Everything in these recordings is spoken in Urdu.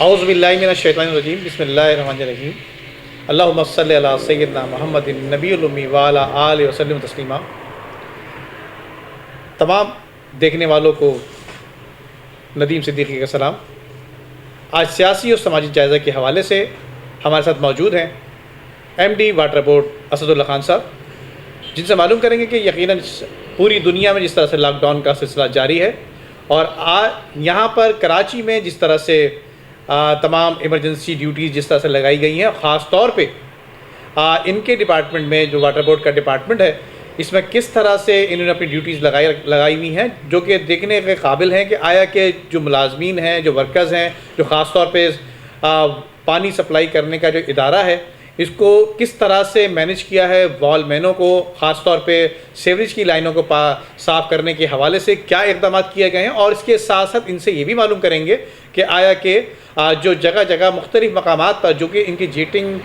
اعوذ باللہ من الشیطان الرجیم بسم اللہ الرحمن الرحیم اللہم صلی علی سیدنا محمد النبی الامی وعلی آلہ وسلم تسلیما۔ تمام دیکھنے والوں کو ندیم صدیقی کا سلام۔ آج سیاسی اور سماجی جائزہ کے حوالے سے ہمارے ساتھ موجود ہیں M D water board Asadullah Khan صاحب، جن سے معلوم کریں گے کہ یقیناً پوری دنیا میں جس طرح سے لاک ڈاؤن کا سلسلہ جاری ہے اور یہاں پر کراچی میں جس طرح سے تمام ایمرجنسی ڈیوٹیز جس طرح سے لگائی گئی ہیں، خاص طور پہ ان کے ڈپارٹمنٹ میں جو واٹر بورڈ کا ڈپارٹمنٹ ہے، اس میں کس طرح سے انہوں نے اپنی ڈیوٹیز لگائی ہوئی ہیں، جو کہ دیکھنے کے قابل ہیں کہ آیا کہ جو ملازمین ہیں، جو ورکرز ہیں، جو خاص طور پہ پانی سپلائی کرنے کا جو ادارہ ہے، اس کو کس طرح سے مینیج کیا ہے، وال مینوں کو خاص طور پہ سیوریج کی لائنوں کو صاف کرنے کے حوالے سے کیا اقدامات کیے گئے ہیں، اور اس کے ساتھ ساتھ ان سے یہ بھی معلوم کریں گے کہ آیا کہ جو جگہ جگہ مختلف مقامات پر جو کہ ان کی جیٹنگ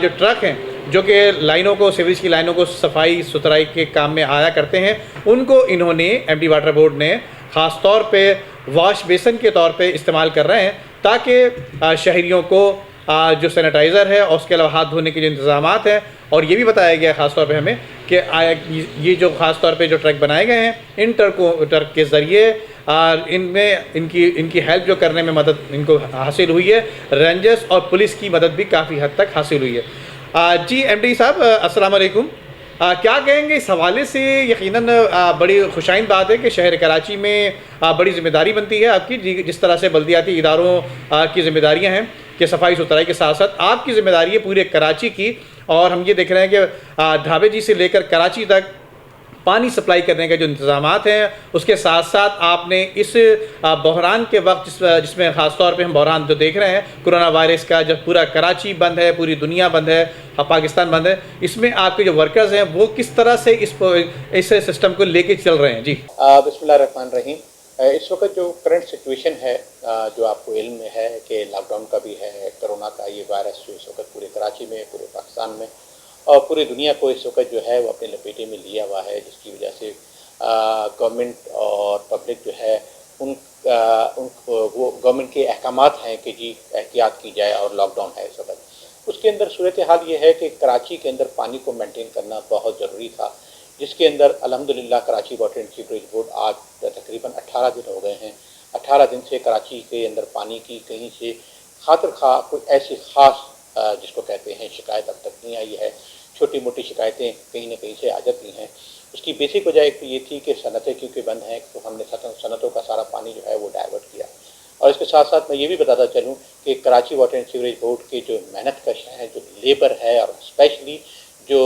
جو ٹرک ہیں جو کہ لائنوں کو سیوریج کی لائنوں کو صفائی ستھرائی کے کام میں آیا کرتے ہیں، ان کو انہوں نے ایم ڈی واٹر بورڈ نے خاص طور پہ واش بیسن کے طور پہ استعمال کر رہے ہیں، تاکہ شہریوں کو جو سینیٹائزر ہے اور اس کے علاوہ ہاتھ دھونے کے جو انتظامات ہیں، اور یہ بھی بتایا گیا خاص طور پہ ہمیں کہ یہ جو خاص طور پہ جو ٹرک بنائے گئے ہیں، ان ٹرک کے ذریعے ان میں ان کی ہیلپ جو کرنے میں مدد ان کو حاصل ہوئی ہے، رینجرز اور پولیس کی مدد بھی کافی حد تک حاصل ہوئی ہے۔ جی ایم ڈی صاحب السلام علیکم، کیا کہیں گے اس حوالے سے؟ یقیناً بڑی خوشائند بات ہے کہ شہر کراچی میں بڑی ذمہ داری بنتی ہے آپ کی، جس طرح سے بلدیاتی اداروں کی ذمہ داریاں ہیں کہ صفائی ستھرائی کے ساتھ ساتھ آپ کی ذمہ داری ہے پورے کراچی کی، اور ہم یہ دیکھ رہے ہیں کہ ڈھابے جی سے لے کر کراچی تک پانی سپلائی کرنے کے جو انتظامات ہیں، اس کے ساتھ ساتھ آپ نے اس بحران کے وقت جس میں خاص طور پہ ہم بحران جو دیکھ رہے ہیں کرونا وائرس کا، جب پورا کراچی بند ہے، پوری دنیا بند ہے، پاکستان بند ہے، اس میں آپ کے جو ورکرز ہیں وہ کس طرح سے اس سسٹم کو لے کے چل رہے ہیں؟ جی بسم اللہ الرحمن الرحیم۔ اس وقت جو کرنٹ سچویشن ہے، جو آپ کو علم میں ہے کہ لاک ڈاؤن کا بھی ہے، کرونا کا یہ وائرس جو اس وقت پورے کراچی میں، پورے پاکستان میں اور پوری دنیا کو اس وقت جو ہے وہ اپنے لپیٹے میں لیا ہوا ہے، جس کی وجہ سے گورنمنٹ اور پبلک جو ہے ان وہ گورنمنٹ کے احکامات ہیں کہ جی احتیاط کی جائے اور لاک ڈاؤن ہے اس وقت۔ اس کے اندر صورتحال یہ ہے کہ کراچی کے اندر پانی کو مینٹین کرنا بہت ضروری تھا، جس کے اندر الحمدللہ Karachi water and sewerage board آج تقریباً 18 دن ہو گئے ہیں۔ 18 دن سے کراچی کے اندر پانی کی کہیں سے خاطر خواہ کوئی ایسی خاص جس کو کہتے ہیں شکایت اب تک نہیں آئی ہے۔ چھوٹی موٹی شکایتیں کہیں نہ کہیں سے آ جاتی ہیں۔ اس کی بیسک وجہ ایک تو یہ تھی کہ صنعتیں کیونکہ بند ہیں، تو ہم نے صنعتوں کا سارا پانی جو ہے وہ ڈائیورٹ کیا، اور اس کے ساتھ ساتھ میں یہ بھی بتاتا چلوں کہ Karachi water and sewerage board کے جو محنت کش ہیں، جو لیبر ہے، اور اسپیشلی جو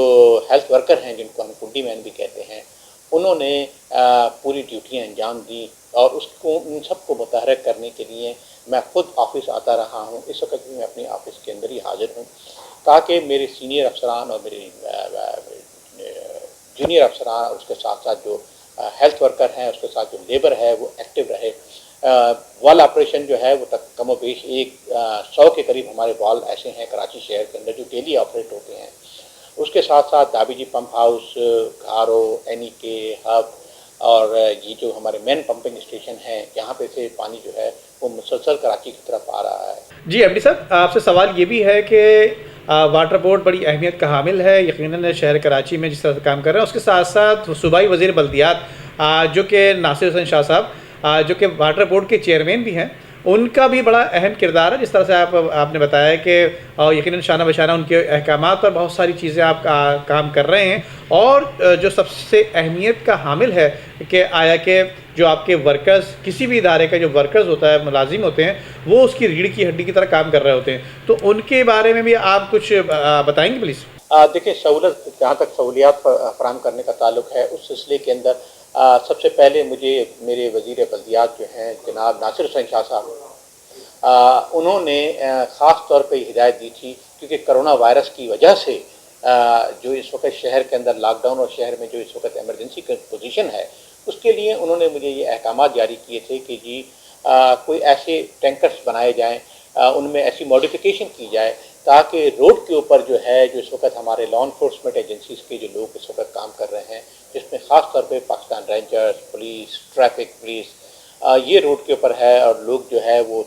ہیلتھ ورکر ہیں جن کو ہم کنڈی مین بھی کہتے ہیں، انہوں نے پوری ڈیوٹیاں انجام دیں، اور اس کو ان سب کو متحرک کرنے کے لیے میں خود آفس آتا رہا ہوں۔ اس وقت بھی میں اپنی آفس کے اندر ہی حاضر ہوں، تاکہ میرے سینئر افسران اور میرے جونیئر افسران، اس کے ساتھ ساتھ جو ہیلتھ ورکر ہیں، اس کے ساتھ جو لیبر ہے وہ ایکٹیو رہے۔ وال آپریشن جو ہے وہ تک کم و بیش 100 کے قریب ہمارے وال ایسے ہیں کراچی شہر کے اندر جو ڈیلی آپریٹ ہوتے ہیں۔ اس کے ساتھ ساتھ ڈھابی جی پمپ ہاؤس، گھارو، این کے ہب، اور یہ جو ہمارے مین پمپنگ اسٹیشن ہیں، یہاں پہ سے پانی جو ہے وہ مسلسل کراچی کی طرف آ رہا ہے۔ جی ایم ڈی صاحب، آپ سے سوال یہ بھی ہے کہ واٹر بورڈ بڑی اہمیت کا حامل ہے یقیناً شہر کراچی میں جس طرح سے کام کر رہے ہیں، اس کے ساتھ ساتھ صوبائی وزیر بلدیات جو کہ ناصر حسین شاہ صاحب جو کہ واٹر بورڈ کے چیئرمین بھی ہیں، ان کا بھی بڑا اہم کردار ہے، جس طرح سے آپ نے بتایا کہ یقیناً شانہ بشانہ ان کے احکامات پر بہت ساری چیزیں آپ کام کر رہے ہیں، اور جو سب سے اہمیت کا حامل ہے کہ آیا کہ جو آپ کے ورکرز، کسی بھی ادارے کا جو ورکرز ہوتا ہے، ملازم ہوتے ہیں، وہ اس کی ریڑھ کی ہڈی کی طرح کام کر رہے ہوتے ہیں، تو ان کے بارے میں بھی آپ کچھ بتائیں گے پلیز؟ دیکھیں، سہولت جہاں تک سہولیات فراہم کرنے کا تعلق ہے، اس سلسلے کے اندر سب سے پہلے مجھے میرے وزیر بلدیات جو ہیں جناب ناصر حسین شاہ صاحب، انہوں نے خاص طور پہ ہدایت دی تھی، کیونکہ کرونا وائرس کی وجہ سے جو اس وقت شہر کے اندر لاک ڈاؤن اور شہر میں جو اس وقت ایمرجنسی کی پوزیشن ہے، اس کے لیے انہوں نے مجھے یہ احکامات جاری کیے تھے کہ جی کوئی ایسے ٹینکرز بنائے جائیں، ان میں ایسی ماڈیفیکیشن کی جائے تاکہ روڈ کے اوپر جو ہے جو اس وقت ہمارے لا انفورسمنٹ ایجنسیز کے جو لوگ اس وقت کام کر رہے ہیں، جس میں خاص طور پہ Pakistan rangers, police, traffic police, یہ روڈ کے اوپر ہے اور لوگ جو ہے وہ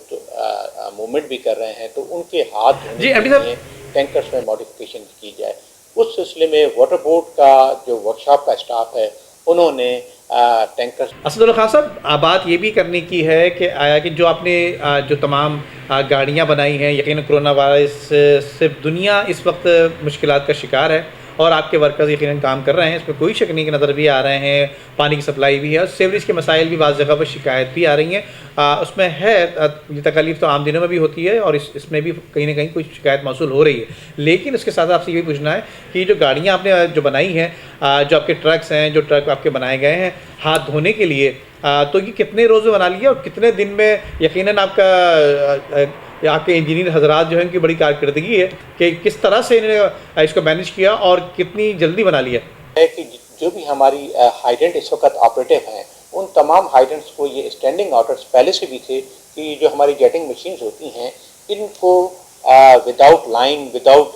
موومنٹ بھی کر رہے ہیں، تو ان کے ہاتھ دھونے جی، کے ایم ڈی صاحب، لیے ٹینکرز میں ماڈیفکیشن کی جائے۔ اس سلسلے میں واٹر بورڈ کا جو ورکشاپ کا اسٹاف ہے انہوں نے ٹینکرز اسد اللہ خان صاحب، بات یہ بھی کرنے کی ہے کہ آیا کہ جو آپ نے جو تمام گاڑیاں بنائی ہیں، یقیناً کرونا وائرس سے دنیا اس وقت مشکلات کا شکار ہے، اور آپ کے ورکرز یقیناً کام کر رہے ہیں، اس میں کوئی شک نہیں کہ نظر بھی آ رہے ہیں، پانی کی سپلائی بھی ہے، اور سیوریج کے مسائل بھی بعض جگہ پر شکایت بھی آ رہی ہیں۔ اس میں ہے یہ تکلیف تو عام دنوں میں بھی ہوتی ہے، اور اس میں بھی کہیں نہ کہیں کوئی شکایت موصول ہو رہی ہے، لیکن اس کے ساتھ آپ سے یہ بھی پوچھنا ہے کہ جو گاڑیاں آپ نے جو بنائی ہیں، جو آپ کے ٹرکس ہیں، جو ٹرک آپ کے بنائے گئے ہیں ہاتھ دھونے کے لیے، تو یہ کتنے روز میں بنا لیے اور کتنے دن میں یقیناً آپ کے انجینئر حضرات جو ہیں ان کی بڑی کارکردگی ہے کہ کس طرح سے انہوں نے اس کو مینیج کیا اور کتنی جلدی بنا لیا؟ ہے کہ جو بھی ہماری ہائیڈنٹ اس وقت آپریٹو ہیں، ان تمام ہائیڈنٹس کو یہ اسٹینڈنگ آرڈرس پہلے سے بھی تھے کہ جو ہماری جیٹنگ مشینز ہوتی ہیں ان کو وداؤٹ لائن، وداؤٹ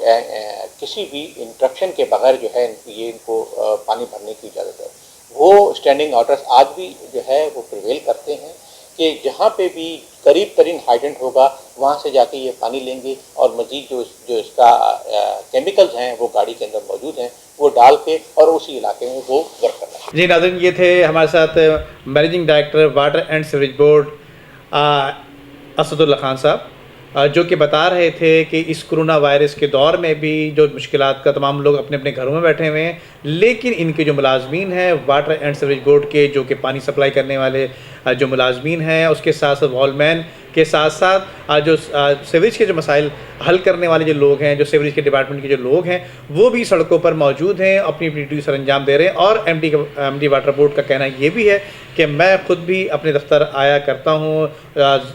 کسی بھی انسٹرکشن کے بغیر جو ہے ان کو پانی بھرنے کی اجازت ہے۔ وہ اسٹینڈنگ آرڈرس آج بھی جو ہے وہ پریویل کرتے ہیں کہ جہاں پہ بھی قریب ترین ہائیڈنٹ ہوگا وہاں سے جا کے یہ پانی لیں گے، اور مزید جو اس کا کیمیکلز ہیں وہ گاڑی کے اندر موجود ہیں وہ ڈال کے اور اسی علاقے میں وہ ورک کرنا ہے۔ جی ناظرین، یہ تھے ہمارے ساتھ managing director water and sewerage board Asadullah Khan صاحب، جو کہ بتا رہے تھے کہ اس کرونا وائرس کے دور میں بھی جو مشکلات کا تمام لوگ اپنے اپنے گھروں میں بیٹھے ہوئے ہیں، لیکن ان کے جو ملازمین ہیں واٹر اینڈ سیوریج بورڈ کے، جو کہ پانی سپلائی کرنے والے جو ملازمین ہیں، اس کے ساتھ ساتھ وال مین کے ساتھ ساتھ جو سیوریج کے جو مسائل حل کرنے والے جو لوگ ہیں، جو سیوریج کے ڈپارٹمنٹ کے جو لوگ ہیں، وہ بھی سڑکوں پر موجود ہیں، اپنی اپنی ڈیوٹی سر انجام دے رہے ہیں۔ اور ایم ڈی واٹر بورڈ کا کہنا یہ بھی ہے کہ میں خود بھی اپنے دفتر آیا کرتا ہوں،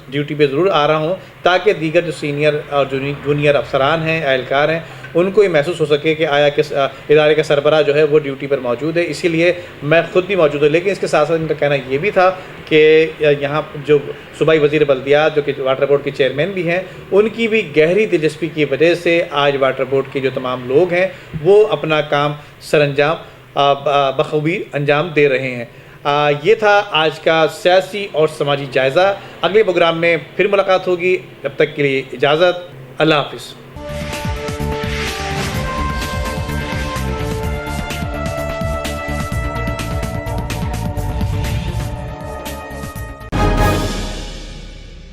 ڈیوٹی پہ ضرور آ رہا ہوں، تاکہ دیگر جو سینئر اور جونیئر افسران ہیں، اہلکار ہیں، ان کو یہ محسوس ہو سکے کہ آیا کس ادارے کا سربراہ جو ہے وہ ڈیوٹی پر موجود ہے، اسی لیے میں خود بھی موجود ہوں۔ لیکن اس کے ساتھ ساتھ ان کا کہنا یہ بھی تھا کہ یہاں جو صوبائی وزیر بلدیات جو کہ واٹر بورڈ کے چیئرمین بھی ہیں، ان کی بھی گہری دلچسپی کی وجہ سے آج واٹر بورڈ کے جو تمام لوگ ہیں وہ اپنا کام سر انجام بخوبی انجام دے رہے ہیں۔ یہ تھا آج کا سیاسی اور سماجی جائزہ۔ اگلے پروگرام میں پھر ملاقات ہوگی، تب تک کے لیے اجازت، اللہ حافظ۔